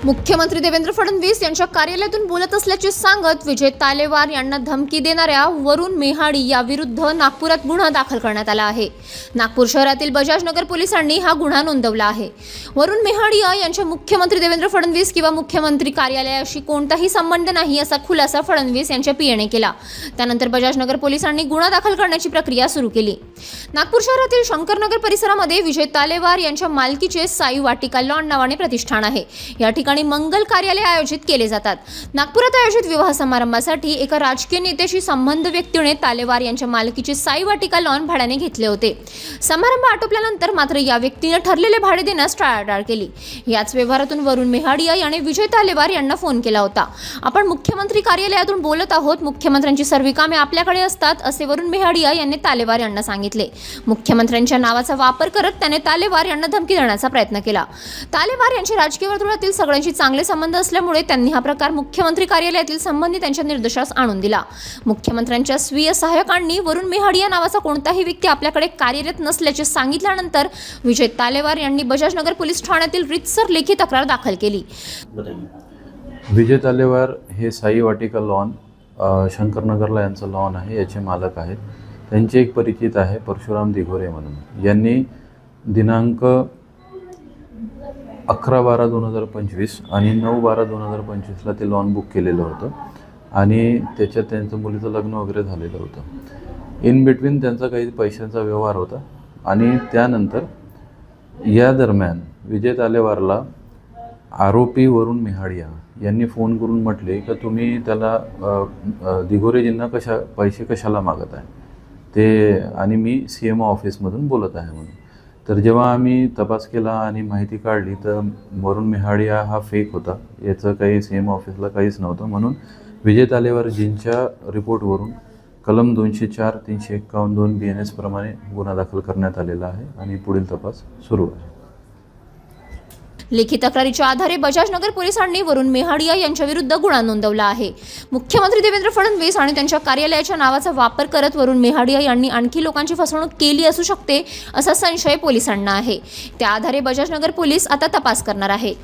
मुख्यमंत्री देवेंद्र फडणवीस यांच्या कार्यालयातून बोलत असल्याचे सांगत विजय तालेवार यांना धमकी देणाऱ्या वरुण मेहाडी याविरुद्ध नागपुरात गुन्हा दाखल करण्यात आला आहे। नागपूर शहरातील बजाज नगर पोलिसांनी हा गुन्हा नोंदवला आहे। वरुण मेहाडिया यांच्या मुख्यमंत्री देवेंद्र फडणवीस किंवा मुख्यमंत्री कार्यालयाशी कोणताही संबंध नाही असा खुलासा फडणवीस यांच्या पीएने केला। त्यानंतर बजाज नगर पोलिसांनी गुन्हा दाखल करण्याची प्रक्रिया सुरू केली। नागपूर शहरातील शंकरनगर परिसरामध्ये विजय तालेवार यांच्या मालकीचे साई वाटिका लॉन नावाने प्रतिष्ठान आहे। या ठिकाणी मंगल कार्यालय आयोजित केले जातात। नागपुरात आयोजित विवाह समारंभासाठी एका राजकीय नेत्याशी संबंध व्यक्तीने तालेवार यांच्या मालकीचे साई वाटिका लॉन भाड्याने घेतले होते। समारंभ आटोपल्यानंतर मात्र या व्यक्तीने ठरलेले भाडे देण्यास टाळाटाळ केली। याच व्यवहारातून वरुण मेहाडिया याने विजय तालेवार यांना फोन केला होता। आपण मुख्यमंत्री कार्यालयातून बोलत आहोत, मुख्यमंत्र्यांची सर्व कामे आपल्याकडे असतात असे वरुण मेहाडिया यांनी तालेवार यांना सांगितले। मुख्यमंत्र्यांच्या नावाचा वापर करत त्याने तालेवार यांना धमकी देण्याचा प्रयत्न केला। तालेवार यांचे राजकीय वर्तुळातील सगळ्यांशी चांगले संबंध असल्यामुळे त्यांनी हा प्रकार मुख्यमंत्री कार्यालयातील संबंधित त्यांच्या निर्देशास आणून दिला। मुख्यमंत्र्यांच्या स्वीय सहाय्यकांनी वरुण मेहाडिया नावाचा कोणताही व्यक्ती आपल्याकडे कार्यरत नसल्याचे सांगितल्यानंतर विजय तालेवार यांनी बजाज नगर पोलीस ठाण्यातील रीतसर लेखी तक्रार दाखल केली। विजय तालेवार हे साई वाटिका लॉन शंकरनगरला यांचं लॉन आहे, याचे मालक आहेत। त्यांचे एक परिचित आहे परशुराम दिघोरे म्हणून, यांनी दिनांक 11/12/2025 आणि 9/12/2025ला ते लॉन बुक केलेलं होतं आणि त्याच्यात त्यांचं मुलीचं लग्न वगैरे झालेलं होतं। इन बिटवीन त्यांचा काही पैशांचा व्यवहार होता आणि त्यानंतर या दरम्यान विजय तालेवारला आरोपी वरुण मेहाडिया यांनी फोन करून म्हटले की तुम्ही त्याला दिघोरेजींना पैसे कशाला मागत आहे ते, आणि मी CMO ऑफिसमधून बोलत आहे म्हणून। तर जेव्हा आम्ही तपास केला आणि माहिती काढली तर वरुण मेहाडिया हा फेक होता, याचं काही CMO ऑफिसला काहीच नव्हतं। म्हणून विजय तालेवारजींच्या रिपोर्टवरून कलम 204, 351, BNS प्रमाणे गुन्हा दाखल करण्यात आलेला आहे आणि पुढील तपास सुरू आहे। लेखी तक्रारीच्या आधारे बजाज नगर पोलिसांनी वरुण मेहाडिया यांच्या विरुद्ध गुन्हा नोंदवला आहे। मुख्यमंत्री देवेंद्र फडणवीस आणि त्यांच्या कार्यालयाच्या नावाचा वापर करत वरुण मेहाडिया यांनी आणखी लोकांची फसवणूक केली असू शकते असा संशय पोलिसांना आहे। त्या आधारे बजाज नगर पोलीस आता तपास करणार आहे।